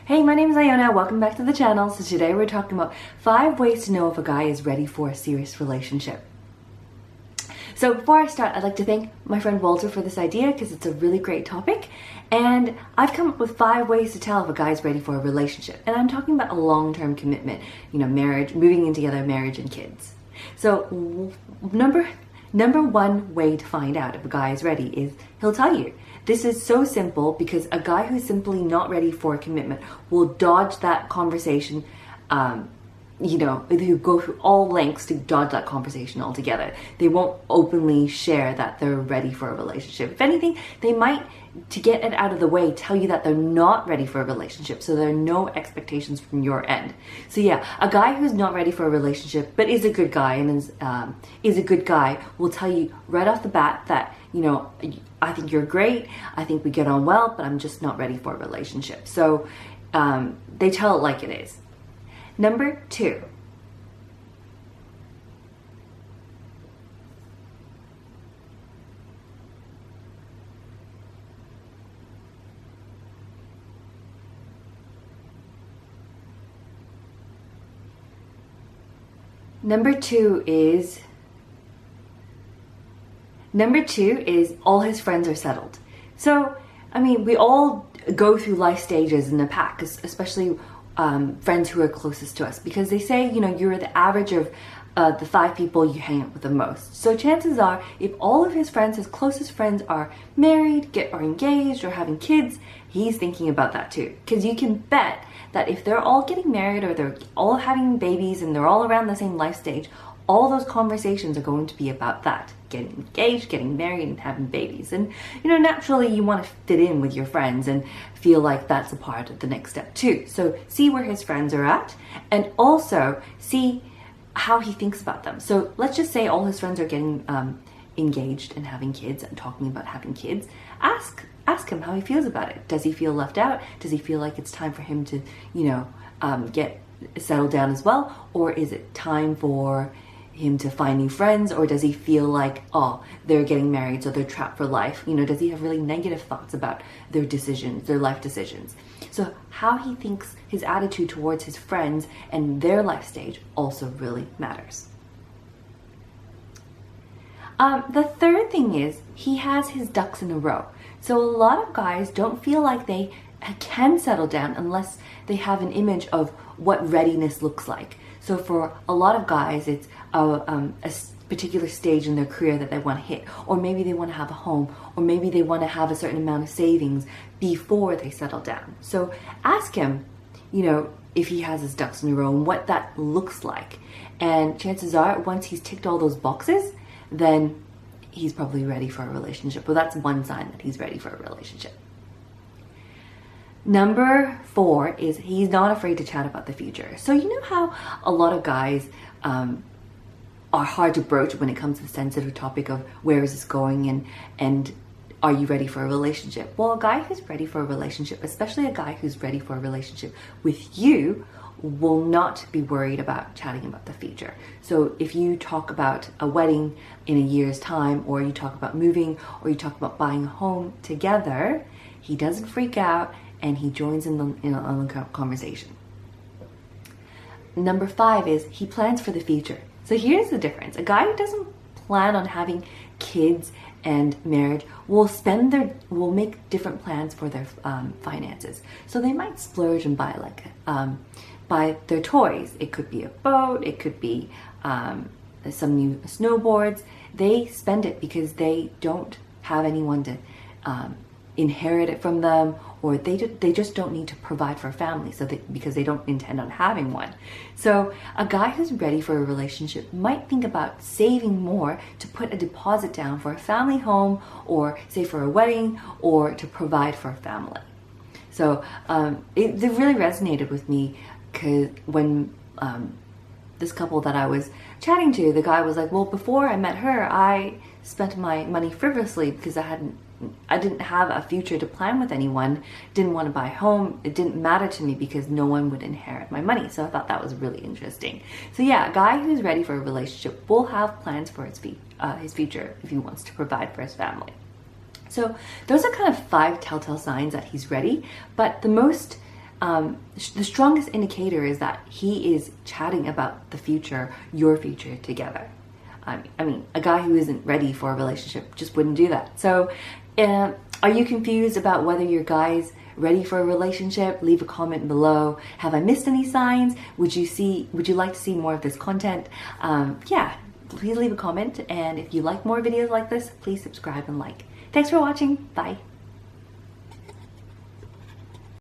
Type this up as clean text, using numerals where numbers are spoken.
Hey, my name is Iona. Welcome back to the channel. So today we're talking about 5 ways to know if a guy is ready for a serious relationship. So before I start, I'd like to thank my friend Walter for this idea because it's a really great topic. And I've come up with 5 ways to tell if a guy's ready for a relationship. And I'm talking about a long-term commitment, marriage, moving in together, marriage and kids. So number one way to find out if a guy is ready is he'll tell you. This is so simple because a guy who's simply not ready for a commitment will dodge that conversation, who go through all lengths to dodge that conversation altogether. They won't openly share that they're ready for a relationship. If anything, they might, to get it out of the way, tell you that they're not ready for a relationship, so there are no expectations from your end. So yeah, a guy who's not ready for a relationship but is a good guy will tell you right off the bat that, I think you're great, I think we get on well, but I'm just not ready for a relationship. So they tell it like it is. Number 2. Number two is all his friends are settled. So, we all go through life stages in the pack, especially friends who are closest to us, because they say, you're the average of the 5 people you hang out with the most. So chances are, if all of his friends, his closest friends, are married, are engaged, or having kids, he's thinking about that too. Because you can bet that if they're all getting married or they're all having babies and they're all around the same life stage, all those conversations are going to be about that. Getting engaged, getting married, and having babies. And, naturally you want to fit in with your friends and feel like that's a part of the next step too. So see where his friends are at and also see how he thinks about them. So let's just say all his friends are getting engaged and having kids and talking about having kids. Ask him how he feels about it. Does he feel left out? Does he feel like it's time for him to, get settled down as well? Or is it time for him to find new friends? Or does he feel like, they're getting married, so they're trapped for life? Does he have really negative thoughts about their decisions, their life decisions? So how he thinks, his attitude towards his friends and their life stage also really matters. The third thing is he has his ducks in a row. So a lot of guys don't feel like they can settle down unless they have an image of what readiness looks like. So for a lot of guys, it's a particular stage in their career that they want to hit, or maybe they want to have a home, or maybe they want to have a certain amount of savings before they settle down. So ask him, if he has his ducks in a row and what that looks like. And chances are, once he's ticked all those boxes, then he's probably ready for a relationship. Well, that's one sign that he's ready for a relationship. Number 4 is he's not afraid to chat about the future. So you know how a lot of guys are hard to broach when it comes to the sensitive topic of where is this going and are you ready for a relationship? Well, a guy who's ready for a relationship, especially a guy who's ready for a relationship with you, will not be worried about chatting about the future. So if you talk about a wedding in a year's time, or you talk about moving, or you talk about buying a home together, he doesn't freak out and he joins in on the conversation. Number 5 is he plans for the future. So here's the difference. A guy who doesn't plan on having kids and marriage will make different plans for their finances. So they might splurge and buy their toys. It could be a boat, it could be some new snowboards. They spend it because they don't have anyone to inherit it from them, or they just don't need to provide for a family, because they don't intend on having one. So a guy who's ready for a relationship might think about saving more to put a deposit down for a family home, or say for a wedding, or to provide for a family. So it really resonated with me, because when this couple that I was chatting to, the guy was like, well, before I met her, I spent my money frivolously because I didn't have a future to plan with anyone, didn't want to buy a home. It didn't matter to me because no one would inherit my money. So I thought that was really interesting. So yeah, a guy who's ready for a relationship will have plans for his future if he wants to provide for his family. So those are kind of 5 telltale signs that he's ready. But the most the strongest indicator is that he is chatting about the future, your future together. I mean, a guy who isn't ready for a relationship just wouldn't do that. So, are you confused about whether your guy's ready for a relationship? Leave a comment below. Have I missed any signs? Would you like to see more of this content? Yeah, please leave a comment. And if you like more videos like this, please subscribe and like. Thanks for watching. Bye.